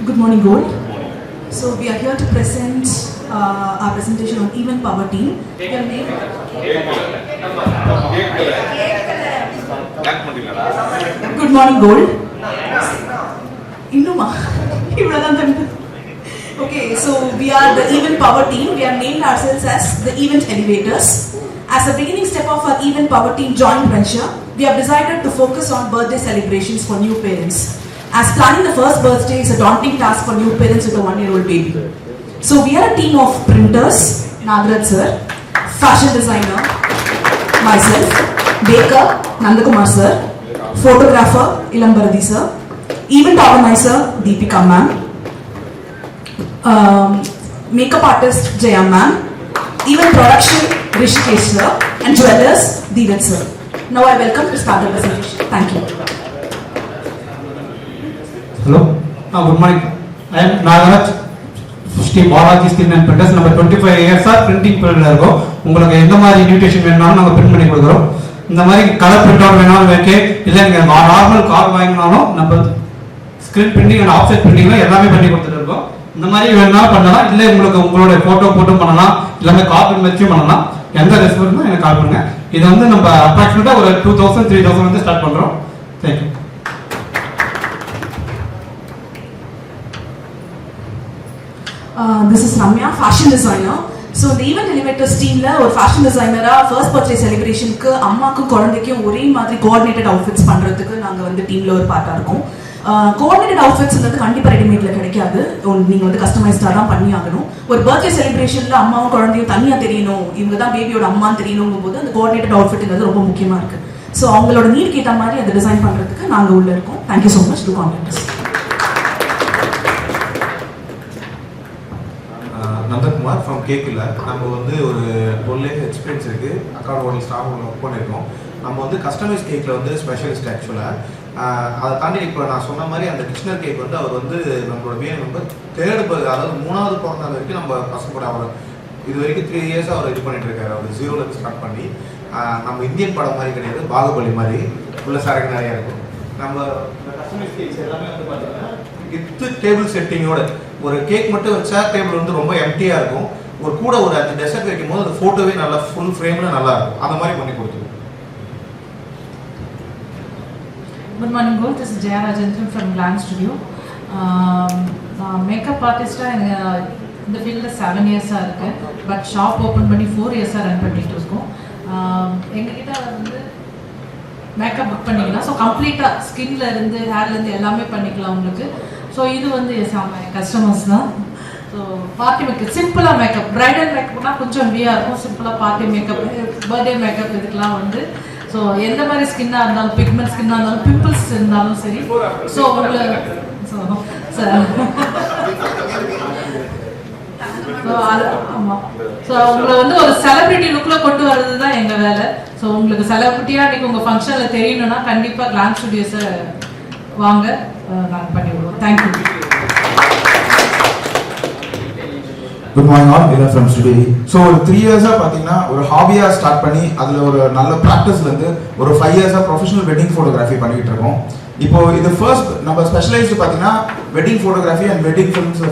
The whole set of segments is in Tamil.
Good morning, Gold. So we are here to present our presentation on Event Power Team. Your name? Good morning, Gold. Okay, so we are the Event Power Team. We have named ourselves as the Event Elevators. As a beginning step of our Event Power Team joint venture, we have decided to focus on birthday celebrations for new parents. As planning the first birthday is a daunting task for new parents with a 1-year-old baby. So we are a team of printers, Nagaraj sir, fashion designer, myself, baker, Nandakumar sir, photographer, Ilam Bharati sir, event organizer, Deepika ma'am, makeup artist, Jaya ma'am, event production, Rishikesh sir, and jewelers, Dheeraj sir. Now I welcome to start the presentation. Thank you. Hello, good morning. I am Nagaraj, Sri Balaji Steel and Printers. Number 25 years printing இருக்கும். உங்களுக்கு எந்த மாதிரி இன்விடேஷன் வேணாலும் நாங்கள் பிரிண்ட் பண்ணி கொடுக்குறோம். இந்த மாதிரி கலர் பிரிண்ட் அவுட் வேணாலும் ஓகே, இல்லை நீங்கள் நார்மல் கார்டு வாங்கினாலும் நம்ம ஸ்கிரீன் பிரிண்டிங் அண்ட் ஆஃப்செட் பிரிண்டிங்லாம் எல்லாமே பண்ணி கொடுத்துட்டு இருக்கோம். இந்த மாதிரி வேணாலும் பண்ணலாம், இல்லை உங்களுக்கு உங்களுடைய ஃபோட்டோ போட்டும் பண்ணலாம், எல்லாமே காப்பி வச்சும் பண்ணலாம். எந்த ரெஸ்பான்ஸும் எனக்கு கால் பண்ணுங்க. இது வந்து நம்ம அப்ராக்சிமேட்டாக ஒரு 2000-3000 வந்து ஸ்டார்ட் பண்ணுறோம். Thank you. This is Ramya, fashion designer. So the event elevators team la or fashion designer first birthday celebration ku அம்மாக்கு குழந்தைக்கும் ஒரே மாதிரி coordinated outfits பண்றதுக்கு நாங்க வந்து டீம்ல ஒரு பார்ட்டா இருக்கோம். coordinated outfitsன்றது கண்டிப்பா ரெடிமேட்ல கிடைக்காது. நீங்க வந்து கஸ்டமைஸ்டா தான் பண்ணி ஆகணும். ஒரு பர்த்டே செலிப்ரேஷன்ல அம்மாவும் குழந்தையும் தனியா தெரியணும், இவங்க தான் பேபியோட அம்மான்னு தெரியணுங்கும்போது அந்த coordinated outfitங்கிறது ரொம்ப முக்கியமா இருக்கு. ஸோ அவங்களோட நீட் ஏற்ற மாதிரி அதை டிசைன் பண்றதுக்கு நாங்க உள்ள இருக்கோம். Thank you so much. To contact Nandakumar from கேக்குல. நம்ம வந்து ஒரு 12 இயர்ஸ் எக்ஸ்பீரியன்ஸ் இருக்குது. அக்காவோட ஹோட்டல் ஸ்டாஃப் ஒர்க் பண்ணியிருக்கோம். நம்ம வந்து கஸ்டமைஸ் கேக்கில் வந்து ஸ்பெஷலிஸ்ட் ஆக்சுவலாக. அதை தாண்டி இப்போ நான் சொன்ன மாதிரி அந்த கிருஷ்ணர் கேக் வந்து அவர் வந்து நம்மளோட பிஎன் மெம்பர் அதாவது 3வது பிறந்த வரைக்கும் நம்ம பசங்க அவர் இது வரைக்கும் 3 இயர்ஸ் அவர் இது பண்ணிட்டு இருக்காரு. அவர் 0லேருந்து ஸ்டார்ட் பண்ணி நம்ம இந்தியன் படம் மாதிரி கிடையாது, பாகுபலி மாதிரி உள்ள சரக்கு நிறையா இருக்கும். நம்ம கஸ்டமைஸ் கேக்ஸ் எல்லாமே வந்து பார்த்தீங்கன்னா வித் டேபிள் செட்டிங்கோட ஒரு கேக் மட்டும் வச்சா டேபிள் வந்து ரொம்ப எம்டியாக இருக்கும். ஒரு கூட ஒரு 5 டெசர்ட் வைக்கும் போது அந்த ஃபோட்டோவே நல்லா ஃபுல் ஃப்ரேமில் நல்லா இருக்கும். அந்த மாதிரி பண்ணி கொடுத்துருவோம். Good morning, Gold. This is Jaya Rajendran from Gland Studio. Makeup artist இந்த ஃபீல்டில் 7 இயர்ஸாக இருக்கு. பட் ஷாப் ஓப்பன் பண்ணி 4 இயர்ஸாக ரன் பண்ணிட்டு இருக்கோம். எங்ககிட்ட வந்து மேக்கப் புக் பண்ணிக்கலாம். ஸோ கம்ப்ளீட்டாக ஸ்கின்ல இருந்து ஹேர்லேருந்து எல்லாமே பண்ணிக்கலாம் உங்களுக்கு. ஸோ இது வந்து கஸ்டமர்ஸ் தான். ஸோ பார்ட்டி மேக்கப், சிம்பிளாக மேக்கப், பிரைடல் மேக்கப்னா கொஞ்சம் ஹெவியாக இருக்கும். சிம்பிளாக பார்ட்டி மேக்கப், பர்த்டே மேக்கப் இதுக்கெலாம் வந்து ஸோ எந்த மாதிரி ஸ்கின்னாக இருந்தாலும், பிக்மெண்ட் ஸ்கின்னாக இருந்தாலும், பிம்பிள்ஸ் இருந்தாலும் சரி. ஸோ உங்களை ஆமாம், ஸோ உங்களை வந்து ஒரு செலிபிரிட்டி லுக்கில் கொண்டு வர்றது தான் எங்கள் வேலை. ஸோ உங்களுக்கு செலிபிரிட்டியாக இன்றைக்கி உங்கள் ஃபங்க்ஷனில் தெரியணும்னா கண்டிப்பாக கிளாண்ட் ஸ்டுடியோஸை வாங்க, நாங்கள் பண்ணி விடுவோம். Thank you. Good morning all, Veera from studio. So ஒரு 3 இயர்ஸாக பார்த்தீங்கன்னா ஒரு ஹாபியாக ஸ்டார்ட் பண்ணி அதில் ஒரு நல்ல ப்ராக்டிஸ்லேருந்து ஒரு 5 இயர்ஸாக ப்ரொஃபஷனல் வெட்டிங் ஃபோட்டோகிராஃபி பண்ணிகிட்டு இருக்கோம். இப்போ இது ஃபர்ஸ்ட் நம்ம ஸ்பெஷலைஸ்டு பார்த்தீங்கன்னா wedding photography and wedding films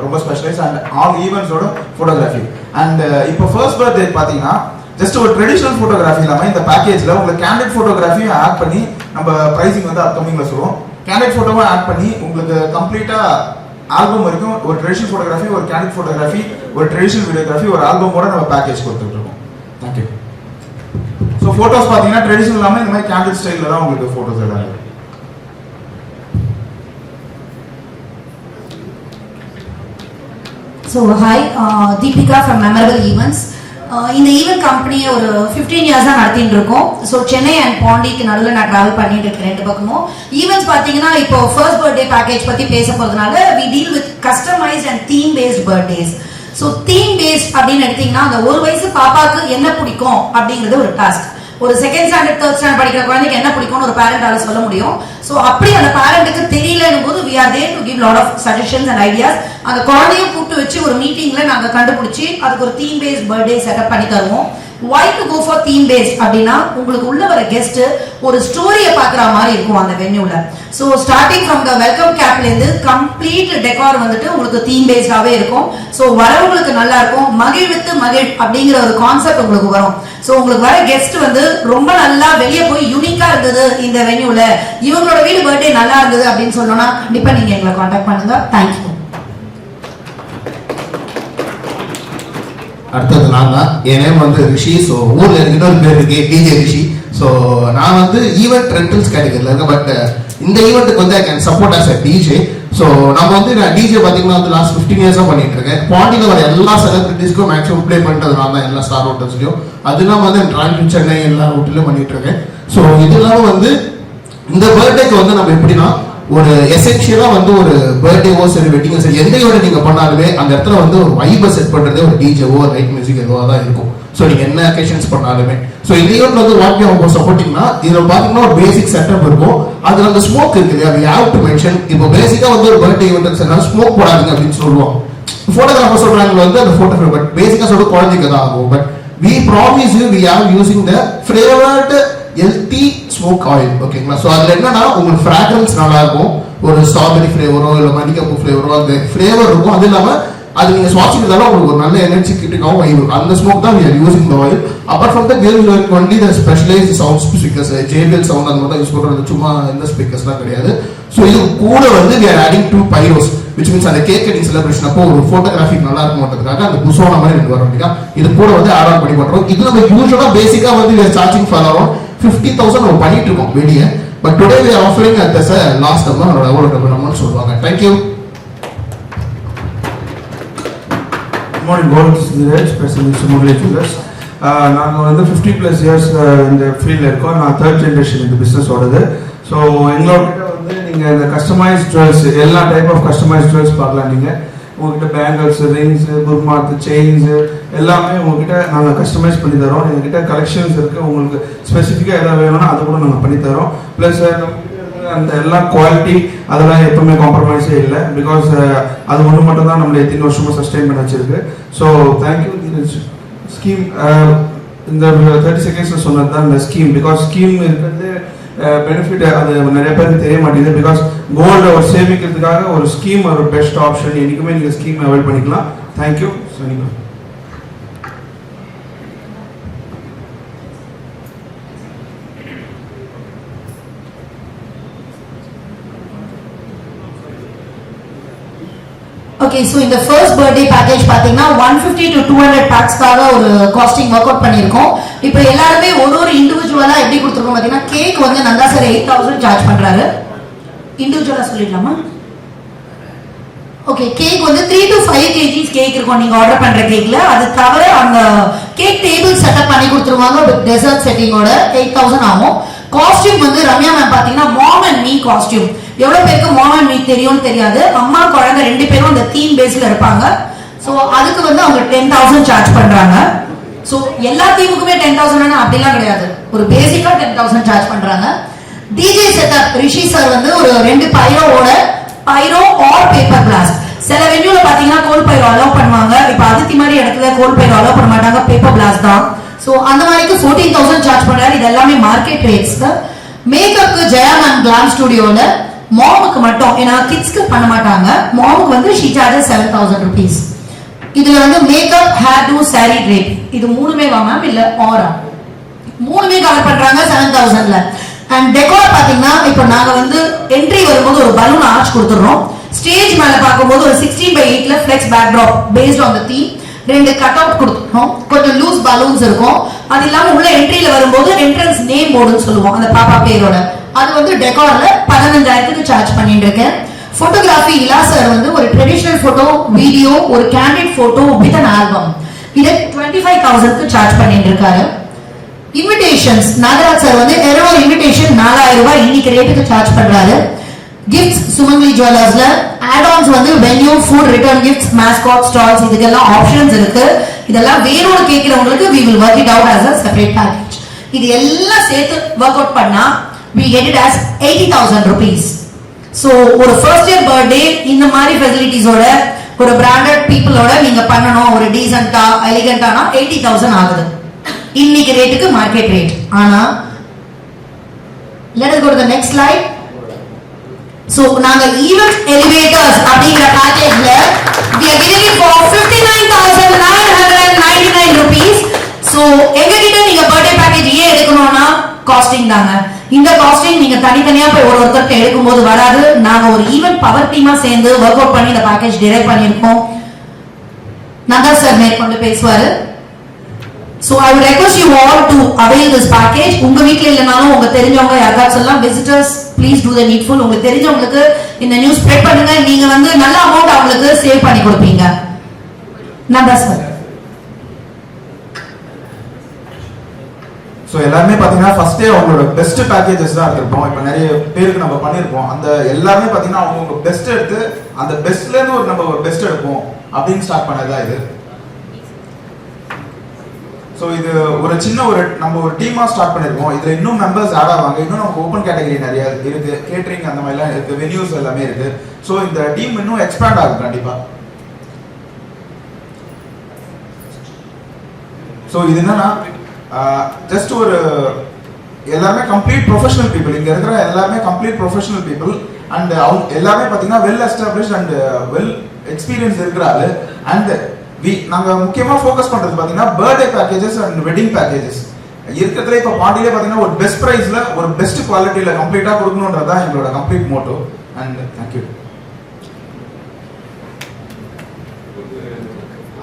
ரொம்ப ஸ்பெஷலைஸ் அண்ட் ஆல் ஈவெண்ட்ஸோட ஃபோட்டோகிராஃபி. அண்ட் இப்போ ஃபர்ஸ்ட் பர்த்டே பார்த்தீங்கன்னா ஜஸ்ட் ஒரு ட்ரெடிஷனல் ஃபோட்டோகிராஃபி இல்லாமல் இந்த பேக்கேஜில் உங்களுக்கு கேண்டிட் ஃபோட்டோகிராஃபியும் ஆட் பண்ணி நம்ம ப்ரைஸிங் வந்து அப்கமிங்கில் சொல்லுவோம். கேண்டிட் ஃபோட்டோவும் ஆட் பண்ணி உங்களுக்கு கம்ப்ளீட்டாக ஆல்பம் வரைக்கும் ஒரு ட்ரெடிஷனல் ஃபோட்டோகிராஃபி, ஒரு கேண்டிட் ஃபோட்டோகிராஃபி, ஒரு ட்ரெடிஷனல் வீடியோகிராஃபி, ஒரு ஆல்பமோட நம்ம பேக்கேஜ் கொடுத்துட்ருக்கோம். தேங்க்யூ. ஸோ ஃபோட்டோஸ் பார்த்தீங்கன்னா ட்ரெடிஷனல் இல்லாமல் இந்த மாதிரி கேண்டிட் ஸ்டைலில் தான் உங்களுக்கு ஃபோட்டோஸ் எல்லாமே. So hi, Deepika from Memorable Events. இந்த ஈவெண்ட் கம்பெனியை ஒரு 15 இயர்ஸாக நடத்திட்டு இருக்கோம். ஸோ சென்னை அண்ட் பாண்டிக்கு நடுவில் நான் ட்ராவல் பண்ணிட்டு இருக்கேன் 2 பக்கமும். ஈவெண்ட்ஸ் பார்த்தீங்கன்னா இப்போ ஃபர்ஸ்ட் பர்த்டே பேக்கேஜ் பற்றி பேச போகிறதுனால we deal with customised and theme based birthdays. So theme based அப்படின்னு எடுத்தீங்கன்னா அந்த 1 வயசு பாப்பாவுக்கு என்ன பிடிக்கும் அப்படிங்கிறது ஒரு டாஸ்க். ஒரு செகண்ட் ஸ்டாண்டர்ட், தேர்ட் ஸ்டாண்டர்ட் படிக்கிற குழந்தைக்கு என்ன பிடிக்கும்னு ஒரு பேரண்டால சொல்ல முடியும். ஸோ அப்படி அந்த பேரண்ட்டுக்கு தெரியலன்னும் போது we are there to give lot of suggestions and ideas. அந்த குழந்தையும் கூப்பிட்டு வச்சு ஒரு மீட்டிங்ல நாங்கள் கண்டுபிடிச்சி அதுக்கு ஒரு தீம் பேஸ்ட் பர்த்டே செட்டப் பண்ணி தருவோம். why to go for theme based அப்படினா உங்களுக்கு உள்ள வர கெஸ்ட் ஒரு ஸ்டோரியை பார்க்குற மாதிரி இருக்கும் அந்த வென்யூல. So starting from the welcome கேப்ல இருந்து கம்ப்ளீட் டெக்கார் வந்துட்டு உங்களுக்கு தீம் பேஸ்டாவே இருக்கும். ஸோ வரவங்களுக்கு நல்லா இருக்கும். மகிழ்வித்து மகிழ் அப்படிங்கிற ஒரு கான்செப்ட் உங்களுக்கு வரும். ஸோ உங்களுக்கு வர கெஸ்ட் வந்து ரொம்ப நல்லா வெளியே போய் யூனிக்கா இருந்தது இந்த வென்யூல, இவங்களோட வீடு பர்த்டே நல்லா இருந்தது அப்படின்னு சொன்னோம்னா கண்டிப்பா நீங்க எங்களை காண்டாக்ட் பண்ணுங்க. தேங்க்யூ. அடுத்தது நான் தான். என் நேம் வந்து ரிஷி. ஸோ ஊரில் எனக்கு இன்னொரு பேர் இருக்கு, டிஜே ரிஷி. ஸோ நான் வந்து ஈவெண்ட் ரெண்டல்ஸ் கேட்டகரியில் இருக்கேன். பட் இந்த ஈவெண்ட்டுக்கு வந்து I can support as a DJ. So நம்ம வந்து நான் டிஜே பார்த்தீங்கன்னா வந்து லாஸ்ட் 15 இயர்ஸாக பண்ணிட்டு இருக்கேன். பாண்டியில் வர எல்லா செலிபிரிட்டிஸ்க்கும் மேக்ஸிமம் ப்ளே பண்ணிட்டு நான் தான் எல்லா ஸ்டார் ஹோட்டல்ஸ்லையும். அது இல்லாமல் வந்து டிரான்ஸ் சென்னை எல்லா ஹோட்டல்லையும் பண்ணிட்டு இருக்கேன். ஸோ இது இல்லாமல் வந்து இந்த பர்த்டேக்கு வந்து நம்ம எப்படின்னா ஒரு எசென்ஷியலாக வந்து ஒரு பர்த்டேவோ சரி வெட்டிங்கோ சரி எந்த ஈவெண்ட் நீங்கள் பண்ணாலுமே அந்த இடத்துல வந்து ஒரு வைபை செட் பண்ணுறதே ஒரு டிஜேவோ லைட் மியூசிக் எதுவாக தான் இருக்கும். ஸோ நீங்கள் என்ன அக்கேஷன்ஸ் பண்ணாலுமே ஸோ இந்த ஈவெண்ட் வந்து வாட் அவங்க சப்போர்ட்டிங்னா இதில் பார்த்தீங்கன்னா ஒரு பேசிக் செட்டப் இருக்கும். அதில் அந்த ஸ்மோக் இருக்குது, அது ஹேவ் டு மென்ஷன். இப்போ பேசிக்காக வந்து ஒரு பர்த்டே ஈவெண்ட் சொன்னால் ஸ்மோக் போடாதுங்க அப்படின்னு சொல்லுவோம். ஃபோட்டோகிராஃபர் சொல்கிறாங்க வந்து அந்த ஃபோட்டோகிராஃபர் பட் பேசிக்காக சொல்லிட்டு குழந்தைக்கு தான் ஆகும். But we promise you we are using the flavoured healthy smoke oil. ஓகேங்களா? ஸோ அதில் என்னன்னா உங்களுக்கு ஃப்ராக்ரன்ஸ் நல்லா இருக்கும். ஒரு ஸ்ட்ராபெரி ஃப்ளேவரோ இல்லை மல்லிகைப்பூ ஃப்ளேவரோ அந்த ஃப்ளேவர் இருக்கும். அது இல்லாமல் அது நீங்கள் சுவாசிக்கிறதால உங்களுக்கு ஒரு நல்ல எனர்ஜி கிட்டுக்காகவும் வைக்கும். அந்த ஸ்மோக் தான் we are using the oil. apart from that there is only the specialized sound speakers, JBL sound அந்த மாதிரி தான் யூஸ் பண்ணுறது. சும்மா எந்த ஸ்பீக்கர்ஸ்லாம் கிடையாது. ஸோ இது கூட வந்து we are adding 2 pyros which means அந்த கேக் கட்டிங் செலிப்ரேஷன் அப்போ ஒரு ஃபோட்டோகிராஃபிக் நல்லா இருக்கும்ன்றதுக்காக அந்த புசோனா மாதிரி ரெண்டு வரும் இல்லையா, இது கூட வந்து ஆட் ஆன் பண்ணி பண்ணுறோம். இது நம்ம யூஸ்வலாக பேசிக்காக வந்து we are charging for around 50,000 நம்ம பண்ணிட்டு இருக்கோம் வெளியே. But today we are offering at the last amount எவ்வளோ டபுள் அமௌண்ட் சொல்லுவாங்க. தேங்க்யூ. மார்னிங் கோல்ட் ஸ்பெஷலி சுமங்கலி ஜுவல்லர்ஸ். நாங்கள் வந்து 50+ இயர்ஸ் இந்த ஃபீல்டில் இருக்கோம். நான் 3rd ஜென்ரேஷன் இந்த பிஸ்னஸ் ஓடுது. ஸோ எங்களோட வந்து நீங்கள் இந்த கஸ்டமைஸ் ஜுவல்ஸ் எல்லா டைப் ஆஃப் கஸ்டமைஸ் ஜுவல்ஸ் பார்க்கலாம். நீங்கள் உங்ககிட்ட பேங்கிள்ஸ், ரிங்ஸு, குர்மாத்து, செயின்ஸு எல்லாமே உங்ககிட்ட நாங்கள் கஸ்டமைஸ் பண்ணி தரோம். எங்ககிட்ட கலெக்ஷன்ஸ் இருக்குது. உங்களுக்கு ஸ்பெசிஃபிக்காக எதாவது வேணும்னா அதை கூட நாங்கள் பண்ணித்தரோம். ப்ளஸ் அந்த எல்லா குவாலிட்டி அதெல்லாம் எப்பவுமே காம்ப்ரமைஸே இல்லை. பிகாஸ் அது ஒன்று மட்டும் தான் நம்மளை எத்தனை வருஷமாக சஸ்டெயின் பண்ண வச்சிருக்கு. So thank you. ஸ்கீம் இந்த 30 செகண்ட்ஸில் சொன்னது தான் இந்த ஸ்கீம். பிகாஸ் ஸ்கீம் இருக்கிறது பெனிஃபிட் அது நிறைய பேருக்கு தெரிய மாட்டேங்குது. பிகாஸ் கோல்டு ஒரு சேமிக்கிறதுக்காக ஒரு ஸ்கீம் ஒரு பெஸ்ட் ஆப்ஷன். என்றைக்குமே நீங்கள் ஸ்கீம் அவாய்ட் பண்ணிக்கலாம். தேங்க்யூ. சொன்னீங்க. ஓகே, ஸோ இந்த ஃபர்ஸ்ட் பர்த்டே பேக்கேஜ் பார்த்தீங்கன்னா 150 to 200 பேக்ஸ்க்காக ஒரு காஸ்டிங் ஒர்க் அவுட் பண்ணியிருக்கோம். இப்போ எல்லாருமே ஒரு இண்டிவிஜுவலாக எப்படி கொடுத்துருக்கோம் பார்த்தீங்கன்னா, கேக் வந்து நந்தா சார் 8,000 சார்ஜ் பண்ணுறாரு. இண்டிவிஜுவலாக சொல்லிடலாமா? ஓகே, கேக் வந்து 3 to 5 kgs கேக் இருக்கும் நீங்கள் ஆர்டர் பண்ணுற கேக்கில். அது தவிர அந்த கேக் டேபிள் செட்டப் பண்ணி கொடுத்துருவாங்க வித் டெசர்ட் செட்டிங்கோட 8,000 ஆகும். காஸ்டியூம் வந்து ரம்யா மேம் பார்த்தீங்கன்னா மாம் அண்ட் மீ காஸ்டியூம். எவ்வளோ பேருக்கு மாம் அண்ட் மீ தெரியும்னு தெரியாது. அம்மா குழந்தை 2 பேரும் அந்த தீம் பேஸ்ல இருப்பாங்க. ஸோ அதுக்கு வந்து அவங்க 10,000 சார்ஜ் பண்றாங்க. ஸோ எல்லா தீமுக்குமே 10,000 அப்படிலாம் கிடையாது, ஒரு பேசிக்கா 10,000 சார்ஜ் பண்றாங்க. டிஜே செட்டப் ரிஷி சார் வந்து ஒரு 2 பைரோவோட பைரோ ஆர் பேப்பர் பிளாஸ்ட். சில வென்யூல பாத்தீங்கன்னா கோல் பைரோ அலோவ் பண்ணுவாங்க. இப்போ அதித்தி மாதிரி இடத்துல கோல் பைரோ அலோவ் பண்ண மாட்டாங்க, பேப்பர் பிளாஸ்ட் தான். ஸோ அந்த மாதிரிக்கு 14,000 சார்ஜ் பண்றாரு. இது எல்லாமே மார்க்கெட் ரேட்ஸ். மேக்கப்க்கு ஜெயா மேம் கிளாம் ஸ்டுடியோல மாமுக்கு மட்டும், ஏன்னா கிட்ஸ்க்கு பண்ண மாட்டாங்க, மாமுக்கு வந்து ஷீ சார்ஜஸ் 7,000 rupees. இதுல வந்து makeup, hairdo, sari drape இது மூணுமே வா மேம் இல்ல ஆரா மூணுமே கவர் பண்றாங்க 7,000ல. அண்ட் டெக்கோர் பாத்தீங்கன்னா இப்போ நாங்க வந்து என்ட்ரி வரும்போது ஒரு பலூன் ஆர்ச் கொடுத்துறோம். ஸ்டேஜ் மேல பார்க்கும்போது ஒரு 16:8ல flex backdrop based on the theme 2 cut out கொடுத்துறோம். கொஞ்சம் லூஸ் பலூன்ஸ் இருக்கும். அது இல்லாம உள்ள என்ட்ரியில வரும்போது என்ட்ரன்ஸ் நேம் போர்டுன்னு சொல்லுவோம் அந்த பாப்பா பேரோட. அது வந்து டெக்கார்ல 15,000க்கு சார்ஜ் பண்ணிட்டு இருக்கேன். போட்டோகிராஃபி இலா சார் வந்து ஒரு ட்ரெடிஷனல் போட்டோ, வீடியோ, ஒரு candid photo with an album இதை 25,000க்கு சார்ஜ் பண்ணிட்டு இருக்காரு. இன்விடேஷன்ஸ் நாகராஜ் சார் வந்து எரவர் இன்விடேஷன் 4,000 ரூபாய் இன்னைக்கு ரேட்டுக்கு சார்ஜ் பண்றாரு. கிஃப்ட்ஸ் சுமங்கலி ஜுவல்லர்ஸ்ல ஆட்-ஆன்ஸ் வந்து venue, food, return gifts, mascot stalls இதுக்கெல்லாம் ஆப்ஷன்ஸ் இருக்கு. இதெல்லாம் வேணும்னு கேட்கிறவங்களுக்கு we will work it out as a separate package. இது எல்லாம் சேர்த்து ஒர்க் அவுட் பண்ணா we get it as 80,000 rupees. So ஒரு ஃபர்ஸ்ட் இயர் பர்த்டே இந்த மாதிரி ஃபெசிலிட்டிஸோட ஒரு பிராண்டட் பீப்புளோட நீங்க பண்ணணும், ஒரு டீசென்ட்டா எலிகண்டானா 80,000 ஆகுது. இன்னைக்கு ரேட்டுக்கு மார்க்கெட் ரேட். ஆனா let us go to the next slide. So நாங்க event elevators அப்படிங்கிற பேக்கேஜ்ல we are giving it for 59,999 rupees. So எங்க கிட்ட நீங்க பர்த்டே பேக்கேஜ் ஏன் எடுக்கணும்னா காஸ்டிங் தாங்க. இந்த காஸ்டிங் நீங்க தனித்தனியா போய் ஒருத்தர்கிட்ட எடுக்கும்போது வராது. நாங்க ஒரு ஈவென்ட் பவர் டீமா சேர்ந்து ஒர்க் அவுட் பண்ணி இந்த பேக்கேஜ் டிரைவ் பண்ணியிருக்கோம். நந்தர் சார் மேற்கொண்டு பேசுவாரு. So I would request you all to avail this package. உங்க வீட்ல இல்லனாலும் உங்க தெரிஞ்சவங்க யாராவது சொல்லலாம். Visitors, please do the needful. உங்களுக்கு தெரிஞ்சவங்களுக்கு இந்த நியூஸ் ஸ்ப்ரெட் பண்ணுங்க. நீங்க வந்து நல்ல அமௌண்ட் அவங்களுக்கு சேவ் பண்ணி கொடுப்பீங்க. நந்தர் சார். ஸோ எல்லாருமே பார்த்தீங்கன்னா ஃபர்ஸ்டே அவங்களோட பெஸ்ட் பேக்கேஜஸ் தான் எடுத்திருப்போம். இப்போ நிறைய பேருக்கு நம்ம பண்ணியிருப்போம். அந்த எல்லாருமே பார்த்தீங்கன்னா அவங்க பெஸ்ட் எடுத்து அந்த பெஸ்ட்லேருந்து நம்ம ஒரு பெஸ்ட் எடுப்போம் அப்படின்னு ஸ்டார்ட் பண்ணதான் இது. ஸோ இது ஒரு சின்ன நம்ம ஒரு டீமாக ஸ்டார்ட் பண்ணியிருக்கோம். இதில் இன்னும் மெம்பர்ஸ் ஆட் ஆவாங்க. இன்னும் நமக்கு ஓப்பன் கேட்டகரி நிறைய இருக்கு, கேட்டரிங் அந்த மாதிரிலாம் இருக்கு, வென்யூஸ் எல்லாமே இருக்கு. ஸோ இந்த டீம் இன்னும் எக்ஸ்பேண்ட் ஆகும் கண்டிப்பாக. ஸோ இது என்னன்னா ஜஸ்ட் ஒரு எல்லாமே கம்ப்ளீட் ப்ரொஃபஷனல் பீப்புள். இங்கே இருக்கிற எல்லாமே கம்ப்ளீட் ப்ரொஃபஷனல் பீப்புள். அண்ட் அவங்க எல்லாமே பார்த்தீங்கன்னா well established and well experience இருக்கிறாரு. அண்ட் நாங்கள் முக்கியமாக ஃபோக்கஸ் பண்ணுறது பார்த்தீங்கன்னா birthday packages and wedding packages இருக்கிறதுல இப்போ பாண்டியிலே பார்த்தீங்கன்னா ஒரு பெஸ்ட் ப்ரைஸில் ஒரு பெஸ்ட் குவாலிட்டியில் கம்ப்ளீட்டாக கொடுக்கணுன்றது தான் எங்களோட complete motto. And thank you.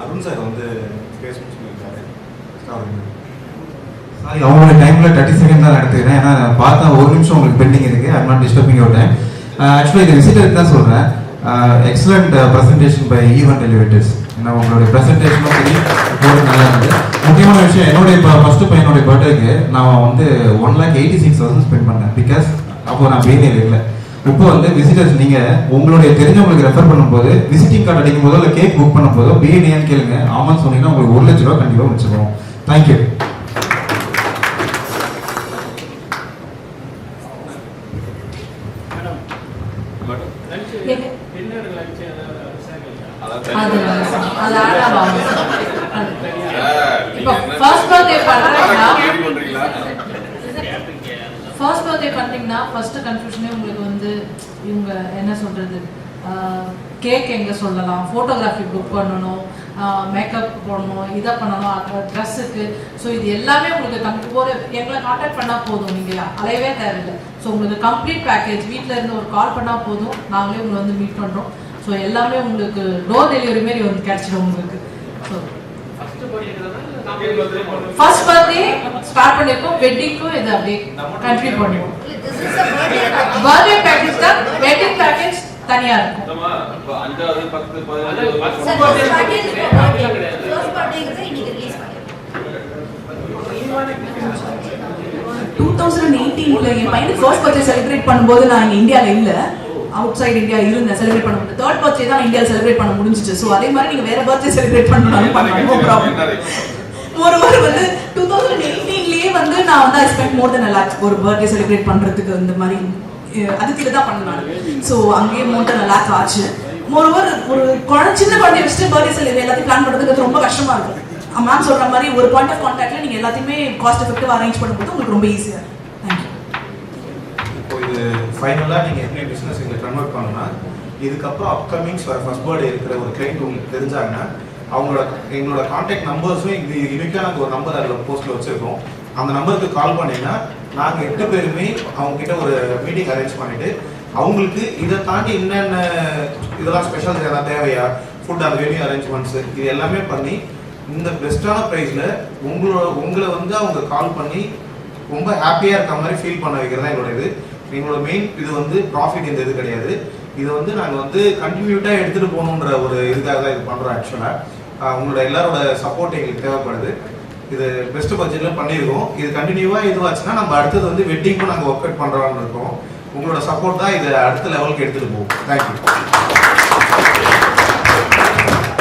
Arun sir வந்து பேசணும்னு சொல்லியிருக்காரு. சாரி, அவங்களோட டைமில் 30 செகண்ட் தான் எடுத்துக்கிறேன். ஏன்னா பார்த்தா ஒரு நிமிஷம் உங்களுக்கு பெண்டிங் இருக்குது. I not disturbing your time. ஆக்சுவலாக இது விசிட்டருக்கு தான் சொல்கிறேன். Excellent presentation by event elevators. ஏன்னா உங்களுடைய ப்ரெசன்டேஷனும் சரி போது நல்லா இருந்தது. முக்கியமான விஷயம், என்னுடைய இப்போ ஃபஸ்ட்டு பையனுடைய பர்த்டேக்கு நான் வந்து 1,86,000 ஸ்பெண்ட் பண்ணேன். பிகாஸ் அப்போ நான் வேலையில் இல்லை. இப்போ வந்து விசிட்டர்ஸ் நீங்கள் உங்களுடைய தெரிஞ்சவங்களுக்கு ரெஃபர் பண்ணும்போது விசிட்டிங் கார்டு அடிக்கும் போதோ இல்லை கேக் புக் பண்ணும் போதோ பிஏடியான்னு கேளுங்க. ஆமான்னு சொன்னீங்கன்னா உங்களுக்கு 1 லட்ச ரூபா கண்டிப்பாக வச்சுக்கணும். தேங்க்யூ. ஃபர்ஸ்ட் பர்த்டே பண்ணீங்கன்னா ஃபர்ஸ்ட் கன்ஃபியூஷனே உங்களுக்கு வந்து இவங்க என்ன சொல்றது, கேக் எங்கே சொல்லலாம், ஃபோட்டோகிராஃபி புக் பண்ணணும், மேக்கப் போடணும், இதை பண்ணணும், ட்ரெஸ்ஸுக்கு. ஸோ இது எல்லாமே உங்களுக்கு ஒரு எங்களை கான்டாக்ட் பண்ணால் போதும், நீங்கள் அலையவே தேவையில்லை. ஸோ உங்களுக்கு கம்ப்ளீட் பேக்கேஜ் வீட்டில் இருந்து ஒரு கால் பண்ணால் போதும், நாங்களே உங்களை வந்து மீட் பண்ணுறோம். ஸோ எல்லாமே உங்களுக்கு டோர் டெலிவரி மாரி வந்து கிடைச்சிடும் உங்களுக்கு. ஸோ ஃபர்ஸ்ட் பர்த்டே ஸ்டார்ட் பண்ணிருக்கோம், வெட்டிங்க்கும் இது அப்படியே கண்டினியூ பண்ணுவோம். பர்த்டே பேக்கேஜ் தான், வெட்டிங் பேக்கேஜ் தனியா இருக்கும். 2018 என் பையனுக்கு ஃபர்ஸ்ட் பர்த்டே செலிப்ரேட் பண்ணும்போது நான் இங்க இந்தியால இல்ல, அவுட் சைடு இந்தியா இருந்தேன். செலிப்ரேட் பண்ண முடியும். தேர்ட் பர்த்டே தான் இந்தியாவில் செலிப்ரேட் பண்ண முடிஞ்சிச்சு. ஸோ அதே மாதிரி நீங்க வேற பர்த்டே செலிப்ரேட் பண்ணாலும் பண்ணலாம், நோ ப்ராப்ளம். மோரோவர் வந்து 2018லயே வந்து நான் வந்து I spend more then a lakh ஒரு பர்த்டே செலிப்ரேட் பண்றதுக்கு. இந்த மாதிரி அதுக்கு தான் பண்ணேன். ஸோ அங்கேயே மோர் தென் a lakh ஆச்சு. மோரோவர் ஒரு சின்ன குழந்தைய வச்சுட்டு பர்த்டே செலிப்ரேட் எல்லாத்தையும் பிளான் பண்றதுக்கு ரொம்ப கஷ்டமா இருக்கும். மேம் சொல்ற மாதிரி ஒரு பாயிண்ட் ஆஃப் கான்டாக்ட்ல நீங்க எல்லாத்தையுமே காஸ்ட் எஃபெக்டிவா அரேஞ்ச் பண்ணும்போது உங்களுக்கு ரொம்ப ஈஸியா இருக்கும். தேங்க்யூ. இப்போ இது ஃபைனலாக நீங்கள் எப்படி பிஸ்னஸ் இங்கே கன்வெர்ட் பண்ணணும்னா, இதுக்கப்புறம் அப்கமிங்ஸ் ஃபர்ஸ்ட் பர்த்டே இருக்கிற ஒரு கிளைண்ட் உங்களுக்கு தெரிஞ்சாங்கன்னா எங்களோட கான்டாக்ட் நம்பர்ஸும் இது யூனிக்காக நாங்கள் ஒரு நம்பர் அதில் போஸ்ட்டில் வச்சுருக்கோம். அந்த நம்பருக்கு கால் பண்ணிங்கன்னா நாங்கள் 8 பேருமே அவங்ககிட்ட ஒரு மீட்டிங் அரேஞ்ச் பண்ணிவிட்டு அவங்களுக்கு இதை தாண்டி என்னென்ன இதெல்லாம் ஸ்பெஷல்ஸ் எதாவது தேவையா, ஃபுட் அந்த வென்யூ அரேஞ்ச்மெண்ட்ஸு இது எல்லாமே பண்ணி இந்த பெஸ்ட்டான ப்ரைஸில் உங்களை வந்து அவங்க கால் பண்ணி ரொம்ப ஹாப்பியாக இருக்க மாதிரி ஃபீல் பண்ண வைக்கிறதா எங்களோட இது. எங்களோட மெயின் இது வந்து ப்ராஃபிட் இந்த இது கிடையாது. இது வந்து நாங்கள் வந்து கண்டினியூட்டாக எடுத்துகிட்டு போகணுன்ற ஒரு இதுக்காக தான் இது பண்ணுறோம். ஆக்சுவலாக உங்களோட எல்லாரோட சப்போர்ட் எங்களுக்கு தேவைப்படுது. இது பெஸ்ட் பட்ஜெட்டில் பண்ணியிருக்கோம். இது கண்டினியூவாக இதுவாச்சுன்னா நம்ம அடுத்தது வந்து வெட்டிங்க்கும் நாங்கள் ஒர்க் அவுட் பண்ணுறோம்னு இருக்கோம். உங்களோட சப்போர்ட் தான் இதை அடுத்த லெவலுக்கு எடுத்துகிட்டு போவோம். தேங்க்யூ.